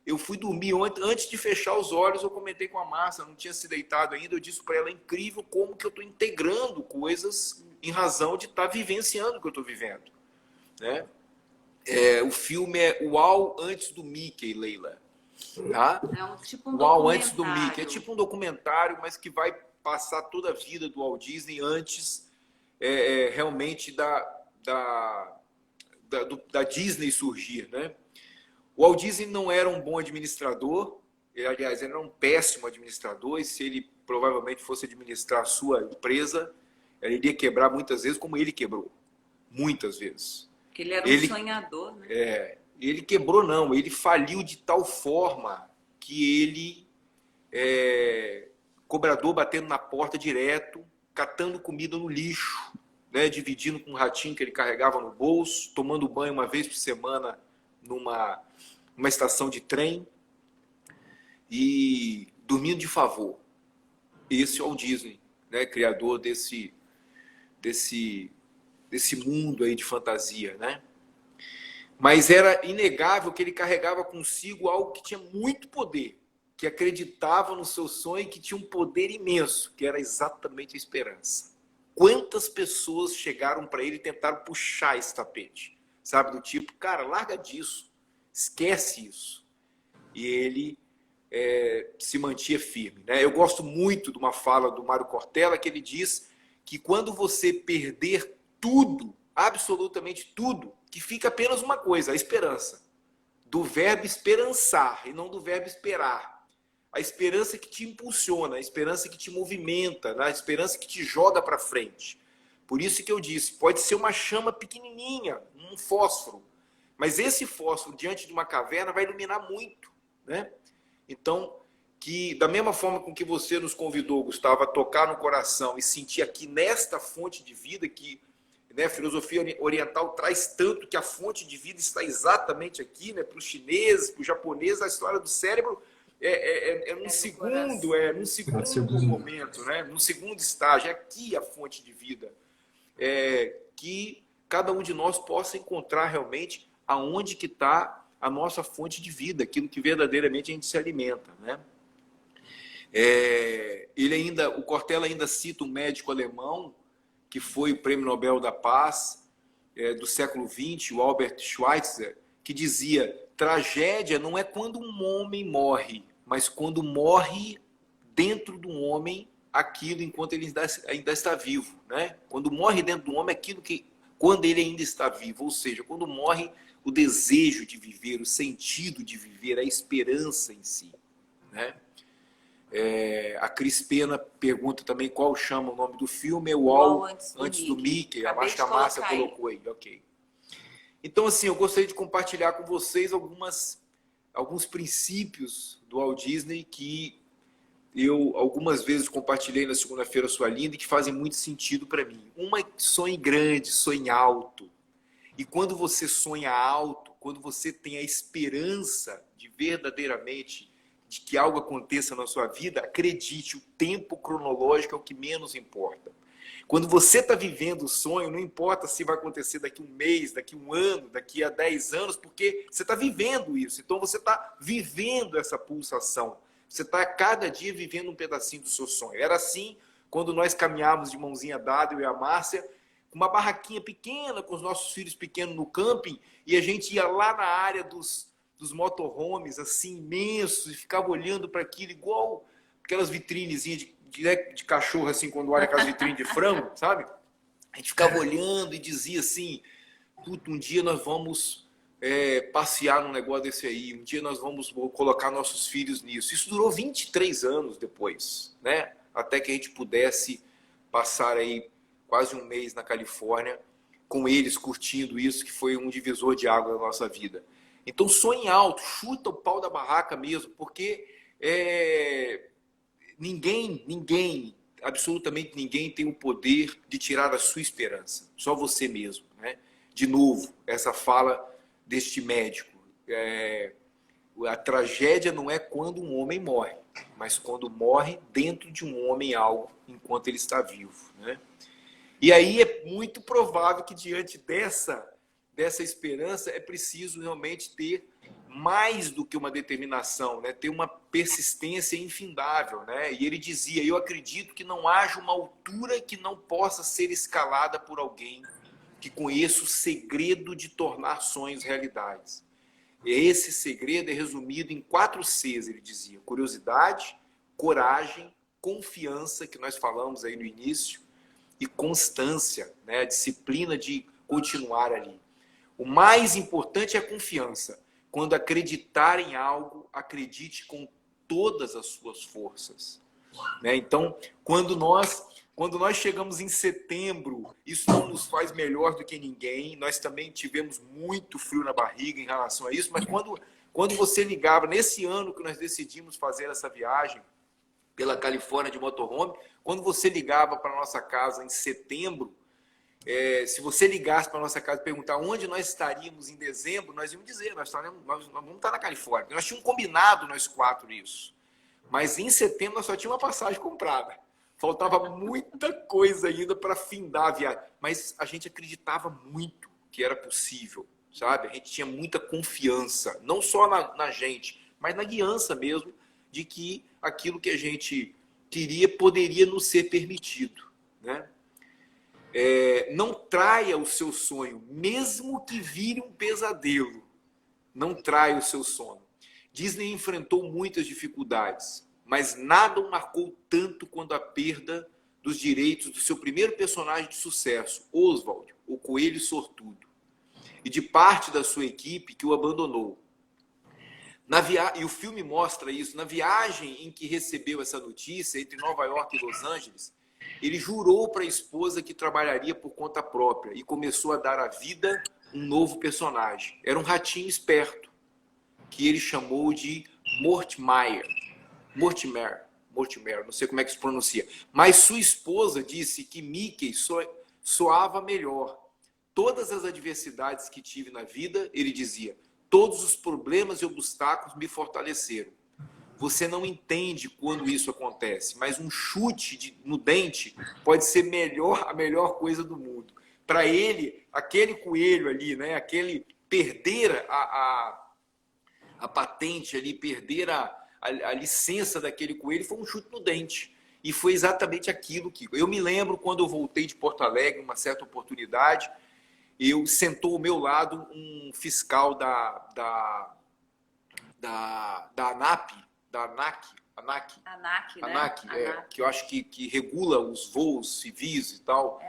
Eu fui dormir antes de fechar os olhos, eu comentei com a Márcia, não tinha se deitado ainda, eu disse para ela: é incrível como que eu estou integrando coisas em razão de estar vivenciando o que eu estou vivendo, né? O filme é Walt antes do Mickey, Leila. Tá? Tipo um Walt antes do documentário. Mickey. É tipo um documentário, mas que vai passar toda a vida do Walt Disney antes realmente da Disney surgir, né? O Walt Disney não era um bom administrador, aliás, ele era um péssimo administrador, e se ele provavelmente fosse administrar a sua empresa, ele iria quebrar muitas vezes, como ele quebrou. Muitas vezes. Porque ele era um sonhador, né? Ele quebrou, não. Ele faliu de tal forma que ele, cobrador batendo na porta direto, catando comida no lixo, né, dividindo com um ratinho que ele carregava no bolso, tomando banho uma vez por semana numa estação de trem e dormindo de favor. Esse é o Walt Disney, né, criador desse mundo aí de fantasia, né? Mas era inegável que ele carregava consigo algo que tinha muito poder, que acreditava no seu sonho e que tinha um poder imenso, que era exatamente a esperança. Quantas pessoas chegaram para ele e tentaram puxar esse tapete, sabe? Do tipo, cara, larga disso, esquece isso. E ele se mantinha firme, né? Eu gosto muito de uma fala do Mário Cortella, que ele diz que quando você perder tudo, absolutamente tudo, que fica apenas uma coisa, a esperança. Do verbo esperançar e não do verbo esperar. A esperança que te impulsiona, a esperança que te movimenta, a esperança que te joga para frente. Por isso que eu disse, pode ser uma chama pequenininha, um fósforo, mas esse fósforo diante de uma caverna vai iluminar muito, né? Então, que da mesma forma com que você nos convidou, Gustavo, a tocar no coração e sentir aqui nesta fonte de vida que, né, a filosofia oriental traz tanto, que a fonte de vida está exatamente aqui, né, para os chineses, para os japoneses, a história do cérebro num segundo momento, né, num segundo estágio, é aqui a fonte de vida. Que cada um de nós possa encontrar realmente aonde que está a nossa fonte de vida, aquilo que verdadeiramente a gente se alimenta, né? O Cortella ainda cita um médico alemão que foi o Prêmio Nobel da Paz do século XX, o Albert Schweitzer, que dizia: tragédia não é quando um homem morre, mas quando morre dentro de um homem aquilo enquanto ele ainda está vivo, né? Quando morre dentro do homem aquilo que quando ele ainda está vivo, ou seja, quando morre o desejo de viver, o sentido de viver, a esperança em si, né? A Cris Pena pergunta também qual chama o nome do filme. É o Wall antes do Mickey. Acho que a Márcia colocou aí. Ok. Então, assim, eu gostaria de compartilhar com vocês alguns princípios do Walt Disney que eu algumas vezes compartilhei na Segunda-feira Sua Linda e que fazem muito sentido para mim. Uma é sonhe grande, sonhe alto. E quando você sonha alto, quando você tem a esperança de verdadeiramente de que algo aconteça na sua vida, acredite, o tempo cronológico é o que menos importa. Quando você está vivendo o sonho, não importa se vai acontecer daqui um mês, daqui um ano, daqui a 10 anos, porque você está vivendo isso. Então você está vivendo essa pulsação. Você está cada dia vivendo um pedacinho do seu sonho. Era assim quando nós caminhávamos de mãozinha dada, eu e a Márcia, com uma barraquinha pequena, com os nossos filhos pequenos no camping, e a gente ia lá na área dos motorhomes, assim, imensos, e ficava olhando para aquilo, igual aquelas vitrinezinhas de cachorro, assim, quando olha aquelas vitrines de frango, sabe? A gente ficava olhando e dizia assim: puta, um dia nós vamos passear num negócio desse aí, um dia nós vamos colocar nossos filhos nisso. Isso durou 23 anos depois, né? Até que a gente pudesse passar aí quase um mês na Califórnia com eles curtindo isso, que foi um divisor de água na nossa vida. Então sonhe alto, chuta o pau da barraca mesmo, porque ninguém, absolutamente ninguém tem o poder de tirar a sua esperança. Só você mesmo, né? De novo, essa fala deste médico. A tragédia não é quando um homem morre, mas quando morre dentro de um homem algo enquanto ele está vivo, né? E aí é muito provável que diante dessa esperança é preciso realmente ter mais do que uma determinação, né? Ter uma persistência infindável, né? E ele dizia: eu acredito que não haja uma altura que não possa ser escalada por alguém que conheça o segredo de tornar sonhos realidades. E esse segredo é resumido em 4 Cs, ele dizia: curiosidade, coragem, confiança, que nós falamos aí no início, e constância, né? A disciplina de continuar ali. O mais importante é a confiança. Quando acreditar em algo, acredite com todas as suas forças, né? Então, quando nós chegamos em setembro, isso não nos faz melhor do que ninguém. Nós também tivemos muito frio na barriga em relação a isso, mas quando você ligava, nesse ano que nós decidimos fazer essa viagem pela Califórnia de motorhome, quando você ligava para a nossa casa em setembro, se você ligasse para a nossa casa e perguntar onde nós estaríamos em dezembro, nós íamos dizer: nós vamos estar na Califórnia. Nós tínhamos combinado, nós 4, isso. Mas em setembro nós só tínhamos uma passagem comprada. Faltava muita coisa ainda para findar a viagem. Mas a gente acreditava muito que era possível, sabe? A gente tinha muita confiança, não só na gente, mas na guiança mesmo, de que aquilo que a gente queria poderia nos ser permitido, né? Não traia o seu sonho, mesmo que vire um pesadelo. Não traia o seu sono. Disney enfrentou muitas dificuldades, mas nada o marcou tanto quanto a perda dos direitos do seu primeiro personagem de sucesso, Oswald, coelho sortudo e de parte da sua equipe que o abandonou. E o filme mostra isso. Na viagem em que recebeu essa notícia, entre Nova York e Los Angeles, ele jurou para a esposa que trabalharia por conta própria e começou a dar à vida um novo personagem. Era um ratinho esperto, que ele chamou de Mortimer, não sei como é que se pronuncia. Mas sua esposa disse que Mickey soava melhor. Todas as adversidades que tive na vida, ele dizia, todos os problemas e obstáculos me fortaleceram. Você não entende quando isso acontece, mas um chute no dente pode ser a melhor coisa do mundo. Para ele, aquele coelho ali, né, aquele perder a patente ali, perder a licença daquele coelho, foi um chute no dente. E foi exatamente aquilo que... Eu me lembro quando eu voltei de Porto Alegre, uma certa oportunidade, sentou ao meu lado um fiscal da ANAP, que eu acho que regula os voos civis e tal,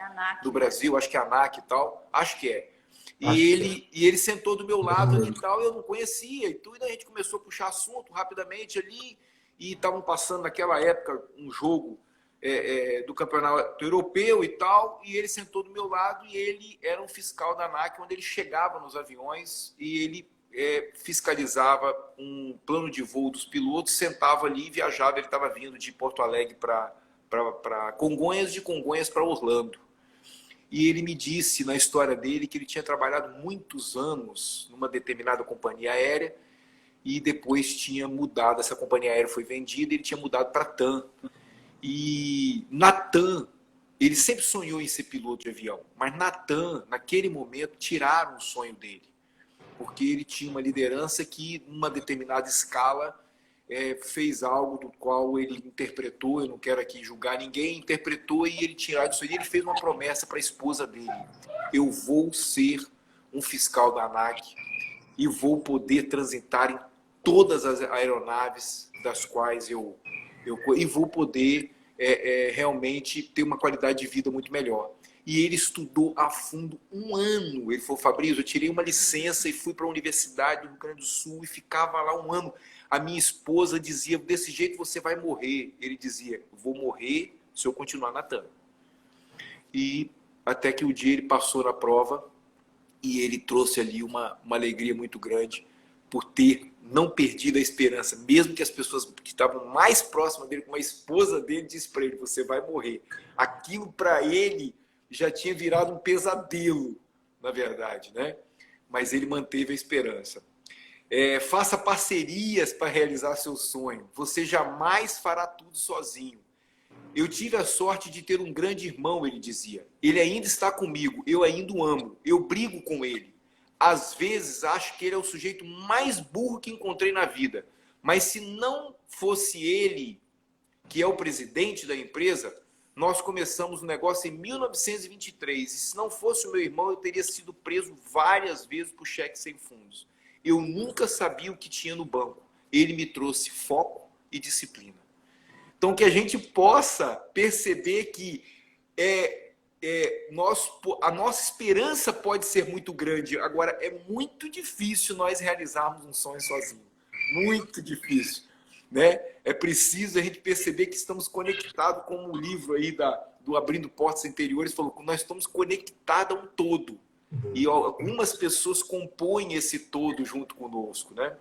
do Brasil, acho que é a ANAC e tal, acho que é. E ele sentou do meu lado ali e tal, eu não conhecia, e tudo, a gente começou a puxar assunto rapidamente ali, e estavam passando naquela época um jogo do campeonato europeu e tal, e ele sentou do meu lado, e ele era um fiscal da ANAC, onde ele chegava nos aviões, e ele fiscalizava um plano de voo dos pilotos, sentava ali e viajava. Ele estava vindo de Porto Alegre para Congonhas, de Congonhas para Orlando. E ele me disse na história dele que ele tinha trabalhado muitos anos numa determinada companhia aérea e depois tinha mudado, essa companhia aérea foi vendida e ele tinha mudado para a TAM. E na TAM, ele sempre sonhou em ser piloto de avião, mas na TAM, naquele momento, tiraram o sonho dele. Porque ele tinha uma liderança que, numa determinada escala, fez algo do qual ele interpretou, eu não quero aqui julgar ninguém, interpretou e ele tirou disso aí. Ele fez uma promessa para a esposa dele: eu vou ser um fiscal da ANAC e vou poder transitar em todas as aeronaves das quais e vou poder realmente ter uma qualidade de vida muito melhor. E ele estudou a fundo um ano. Ele falou: Fabrício, eu tirei uma licença e fui para a Universidade do Rio Grande do Sul e ficava lá um ano. A minha esposa dizia: desse jeito você vai morrer. Ele dizia: vou morrer se eu continuar na TAM. E até que o dia ele passou na prova e ele trouxe ali uma alegria muito grande por ter não perdido a esperança. Mesmo que as pessoas que estavam mais próximas dele, como a esposa dele, disse para ele: você vai morrer. Aquilo para ele já tinha virado um pesadelo, na verdade, né? Mas ele manteve a esperança. Faça parcerias para realizar seu sonho. Você jamais fará tudo sozinho. Eu tive a sorte de ter um grande irmão, ele dizia. Ele ainda está comigo, eu ainda o amo, eu brigo com ele. Às vezes acho que ele é o sujeito mais burro que encontrei na vida. Mas se não fosse ele, que é o presidente da empresa, nós começamos o negócio em 1923. E se não fosse o meu irmão, eu teria sido preso várias vezes por cheque sem fundos. Eu nunca sabia o que tinha no banco. Ele me trouxe foco e disciplina. Então, que a gente possa perceber que a nossa esperança pode ser muito grande. Agora, é muito difícil nós realizarmos um sonho sozinho. Muito difícil. Né? É preciso a gente perceber que estamos conectados, como o livro aí do Abrindo Portas Interiores falou, que nós estamos conectados a um todo. E algumas pessoas compõem esse todo junto conosco, né?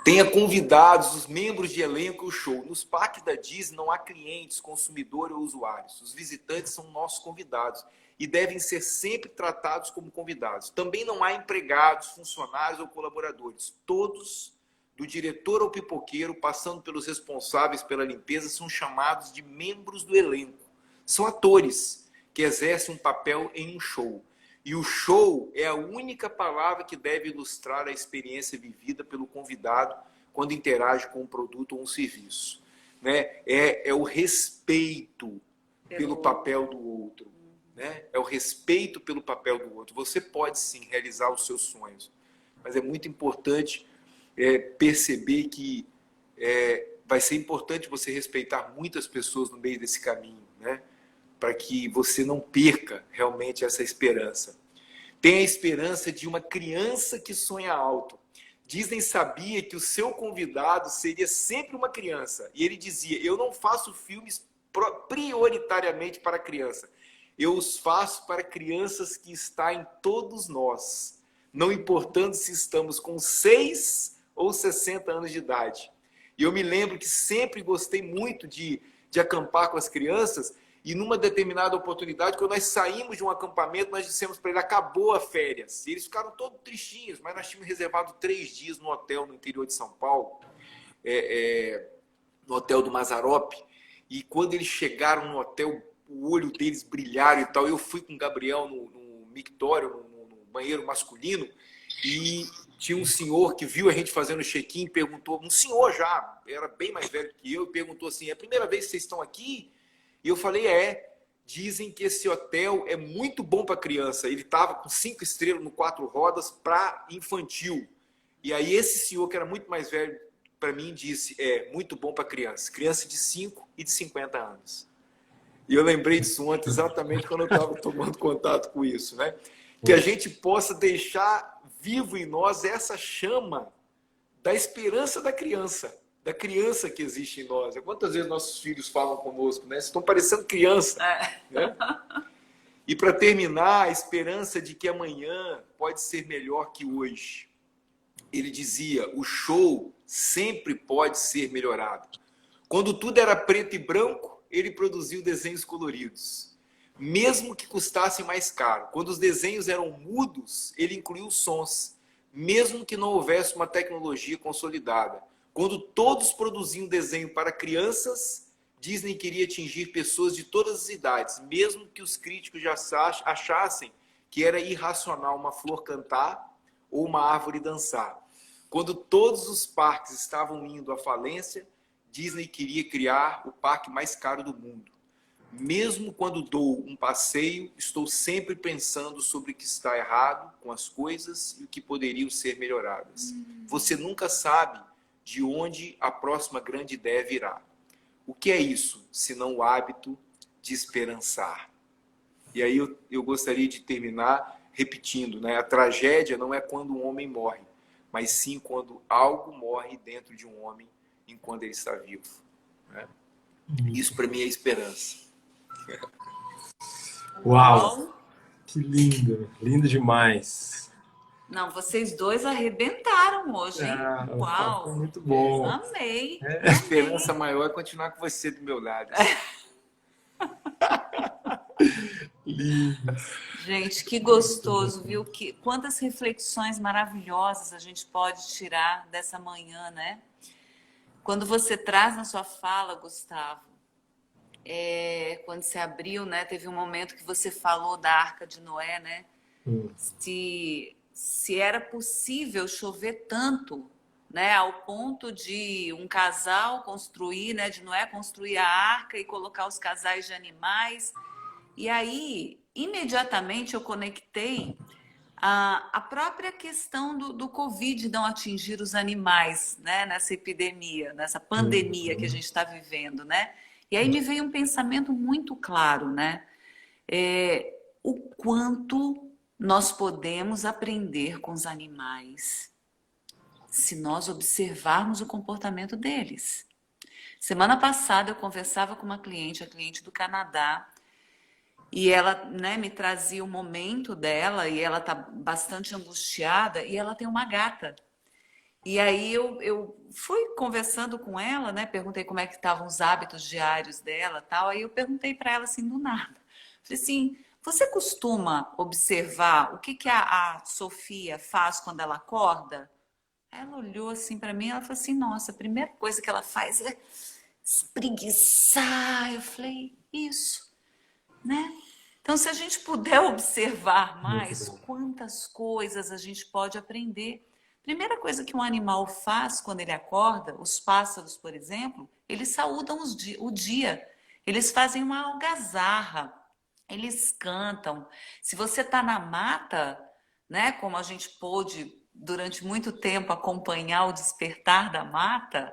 Tenha convidados, os membros de elenco e o show. Nos parques da Disney não há clientes, consumidores ou usuários. Os visitantes são nossos convidados e devem ser sempre tratados como convidados. Também não há empregados, funcionários ou colaboradores. Todos, do diretor ao pipoqueiro, passando pelos responsáveis pela limpeza, são chamados de membros do elenco. São atores que exercem um papel em um show. E o show é a única palavra que deve ilustrar a experiência vivida pelo convidado quando interage com um produto ou um serviço. Né? É o respeito pelo papel do outro. Né? É o respeito pelo papel do outro. Você pode sim realizar os seus sonhos, mas é muito importante perceber que vai ser importante você respeitar muitas pessoas no meio desse caminho, né? para que você não perca realmente essa esperança. Tenha a esperança de uma criança que sonha alto. Disney sabia que o seu convidado seria sempre uma criança. E ele dizia, eu não faço filmes prioritariamente para criança. Eu os faço para crianças que estão em todos nós. Não importando se estamos com 6 ou 60 anos de idade. E eu me lembro que sempre gostei muito de acampar com as crianças. E numa determinada oportunidade, quando nós saímos de um acampamento, nós dissemos para ele, acabou a férias. E eles ficaram todos tristinhos, mas nós tínhamos reservado 3 dias no hotel no interior de São Paulo, no hotel do Mazzaropi. E quando eles chegaram no hotel, o olho deles brilharam e tal. Eu fui com o Gabriel no mictório, no banheiro masculino, e tinha um senhor que viu a gente fazendo check-in e perguntou, um senhor já, era bem mais velho que eu, e perguntou assim, é a primeira vez que vocês estão aqui? E eu falei, dizem que esse hotel é muito bom para criança. Ele estava com 5 estrelas no 4 rodas para infantil. E aí esse senhor, que era muito mais velho para mim, disse, muito bom para criança. Criança de 5 e de 50 anos. E eu lembrei disso ontem, exatamente quando eu estava tomando contato com isso, né? Que a gente possa deixar vivo em nós essa chama da esperança da criança que existe em nós. Quantas vezes nossos filhos falam conosco, né? Estão parecendo criança. Né? E para terminar, a esperança de que amanhã pode ser melhor que hoje. Ele dizia, o show sempre pode ser melhorado. Quando tudo era preto e branco, ele produziu desenhos coloridos. Mesmo que custassem mais caro. Quando os desenhos eram mudos, ele incluiu sons. Mesmo que não houvesse uma tecnologia consolidada. Quando todos produziam desenho para crianças, Disney queria atingir pessoas de todas as idades, mesmo que os críticos já achassem que era irracional uma flor cantar ou uma árvore dançar. Quando todos os parques estavam indo à falência, Disney queria criar o parque mais caro do mundo. Mesmo quando dou um passeio, estou sempre pensando sobre o que está errado com as coisas e o que poderiam ser melhoradas. Você nunca sabe de onde a próxima grande ideia virá. O que é isso, senão o hábito de esperançar? E aí eu gostaria de terminar repetindo, né? A tragédia não é quando um homem morre, mas sim quando algo morre dentro de um homem enquanto ele está vivo. Né? Isso para mim é esperança. Uau! Que lindo! Lindo demais! Não, vocês dois arrebentaram hoje, hein? Uau! Foi muito bom! Amei! A esperança maior é continuar com você do meu lado. Lindo! Gente, que gostoso, viu? Quantas reflexões maravilhosas a gente pode tirar dessa manhã, né? Quando você traz na sua fala, Gustavo, quando você abriu, né? Teve um momento que você falou da Arca de Noé, né? Se era possível chover tanto, né? Ao ponto de um casal construir, né? De Noé construir a arca e colocar os casais de animais. E aí, imediatamente eu conectei a própria questão do Covid não atingir os animais, né? Nessa epidemia, nessa pandemia que a gente está vivendo, né? E aí me veio um pensamento muito claro, né? O quanto nós podemos aprender com os animais se nós observarmos o comportamento deles. Semana passada eu conversava com uma cliente, a cliente do Canadá, e ela, né, me trazia o momento dela, e ela está bastante angustiada, e ela tem uma gata. E aí eu fui conversando com ela, né? Perguntei como é que estavam os hábitos diários dela, tal. Aí eu perguntei para ela assim do nada. Falei assim: você costuma observar o que a Sofia faz quando ela acorda? Ela olhou assim para mim, ela falou assim: nossa, a primeira coisa que ela faz é espreguiçar. Eu falei: isso, né? Então, se a gente puder observar mais, quantas coisas a gente pode aprender. Primeira coisa que um animal faz quando ele acorda, os pássaros, por exemplo, eles saúdam o dia. Eles fazem uma algazarra, eles cantam. Se você está na mata, né, como a gente pôde durante muito tempo acompanhar o despertar da mata,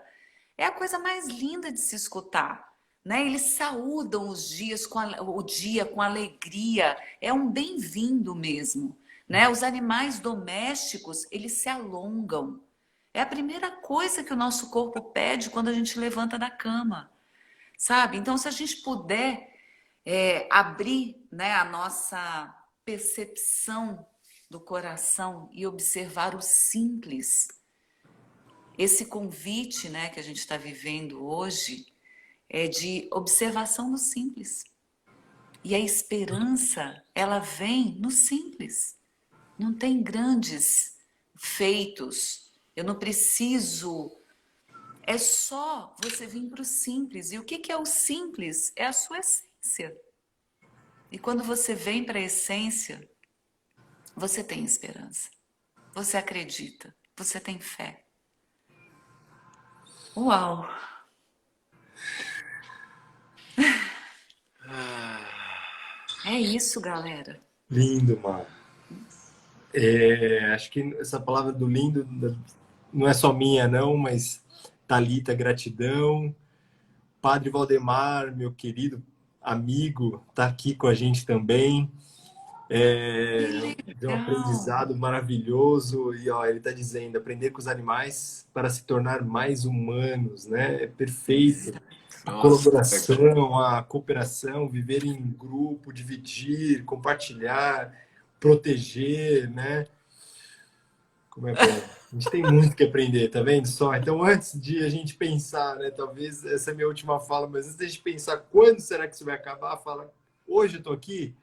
é a coisa mais linda de se escutar. né? Eles saúdam o dia com alegria. É um bem-vindo mesmo, né? Os animais domésticos, eles se alongam. É a primeira coisa que o nosso corpo pede quando a gente levanta da cama, sabe? Então, se a gente puder abrir, né, a nossa percepção do coração e observar o simples, esse convite, né, que a gente está vivendo hoje é de observação no simples. E a esperança, ela vem no simples. Não tem grandes feitos. Eu não preciso. É só você vir para o simples. E o que é o simples? É a sua essência. E quando você vem para a essência, você tem esperança. Você acredita. Você tem fé. Uau! É isso, galera. Lindo, Mar. Acho que essa palavra do lindo não é só minha, não, mas Thalita, gratidão. Padre Valdemar, meu querido amigo, está aqui com a gente também. De um aprendizado maravilhoso. E ó, ele está dizendo, aprender com os animais para se tornar mais humanos, né? É perfeito. A colaboração, a cooperação, viver em grupo, dividir, compartilhar, proteger, né? Como é bom. A gente tem muito que aprender, tá vendo só? Então, antes de a gente pensar, né? Talvez essa é a minha última fala, mas antes de a gente pensar quando será que isso vai acabar, fala, hoje eu tô aqui,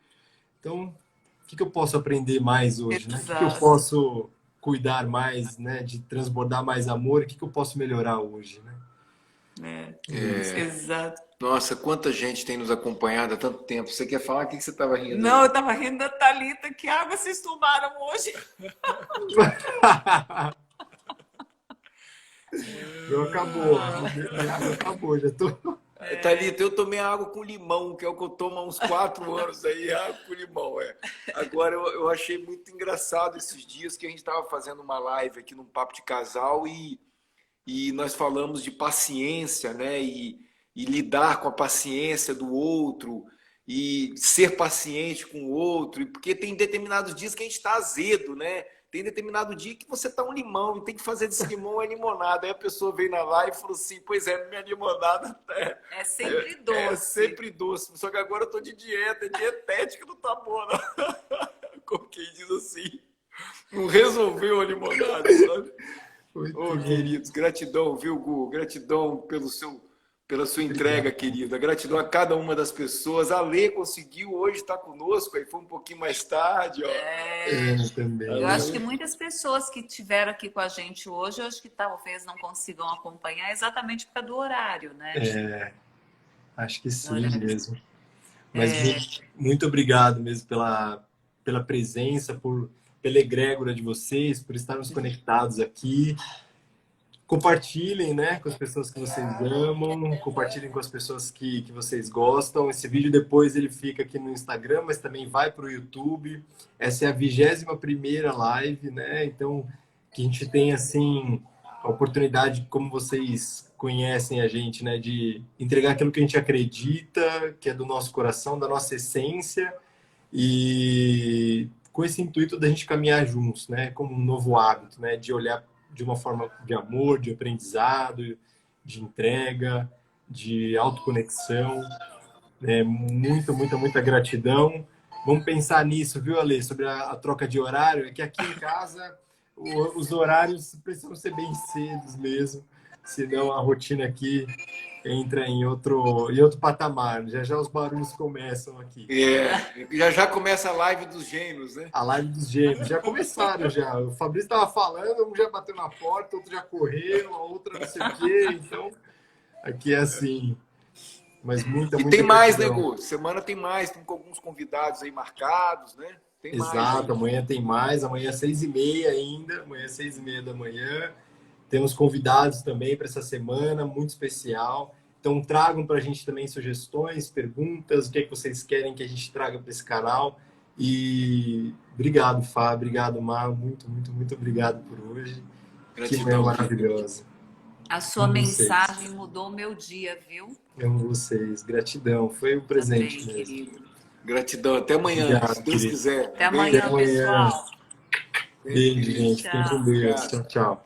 então, o que eu posso aprender mais hoje, né? O que eu posso cuidar mais, né? De transbordar mais amor, o que eu posso melhorar hoje, né? Exato. Nossa, quanta gente tem nos acompanhado há tanto tempo. Você quer falar? O que você estava rindo? Não, eu estava rindo da Thalita. Que água vocês tomaram hoje? Não acabou. Acabou, já tô... Thalita, eu tomei água com limão, que é o que eu tomo há uns 4 anos aí, água com limão, Agora, eu achei muito engraçado esses dias que a gente estava fazendo uma live aqui num Papo de Casal e nós falamos de paciência, né? E lidar com a paciência do outro e ser paciente com o outro, porque tem determinados dias que a gente está azedo, né? Tem determinado dia que você tá um limão e tem que fazer desse limão a limonada. Aí a pessoa veio na live e falou assim, pois é, minha limonada é sempre doce. É sempre doce. Só que agora eu tô de dieta, dietética não tá boa, não. Como quem diz assim, não resolveu a limonada, sabe? Queridos, gratidão, viu, Gu? Gratidão pela sua entrega, querida. Gratidão a cada uma das pessoas. A Lê conseguiu hoje estar conosco, aí foi um pouquinho mais tarde. Ó. Também. Eu acho que muitas pessoas que estiveram aqui com a gente hoje, eu acho que talvez não consigam acompanhar exatamente por causa do horário, né? Acho que sim mesmo. Mas muito obrigado mesmo pela presença, pela egrégora de vocês, por estarmos conectados aqui. Compartilhem, né, com as pessoas que vocês amam, compartilhem com as pessoas que vocês gostam. Esse vídeo depois ele fica aqui no Instagram, mas também vai para o YouTube. Essa é a 21ª live, né? Então, que a gente tem, assim, a oportunidade, como vocês conhecem a gente, né, de entregar aquilo que a gente acredita, que é do nosso coração, da nossa essência, e com esse intuito da gente caminhar juntos, né, como um novo hábito, né, de olhar de uma forma de amor, de aprendizado, de entrega, de autoconexão. Muita gratidão. Vamos pensar nisso, viu, Ale? Sobre a troca de horário. É que aqui em casa os horários precisam ser bem cedos mesmo, senão a rotina aqui entra em outro patamar. Já os barulhos começam aqui. Já começa a live dos gêmeos, né? A live dos gêmeos. Já começaram, já. O Fabrício estava falando, um já bateu na porta, outro já correu, a outra não sei o quê. Então, aqui é assim. Mas muita tem mais, né, Gu? Semana tem mais, tem alguns convidados aí marcados, né? Tem Exato, mais, amanhã tem mais. Amanhã 6h30 ainda. Amanhã 6h30 da manhã. Temos convidados também para essa semana, muito especial. Então, tragam para a gente também sugestões, perguntas, o que é que vocês querem que a gente traga para esse canal. E obrigado, Fá, obrigado, Mar, muito obrigado por hoje. Gratidão, que manhã maravilhosa. A sua Amo vocês. mensagem mudou o meu dia, viu? Amo vocês. Gratidão. Foi um presente Também, mesmo. querido. Gratidão. Até amanhã, se Obrigado, Deus querido. quiser. Até Até amanhã, Beijo. amanhã. pessoal. Beijo, Beijo, querido. gente. Fiquem com Tchau. Deus. Obrigado. Tchau, tchau.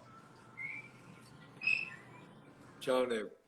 Tchau, nego.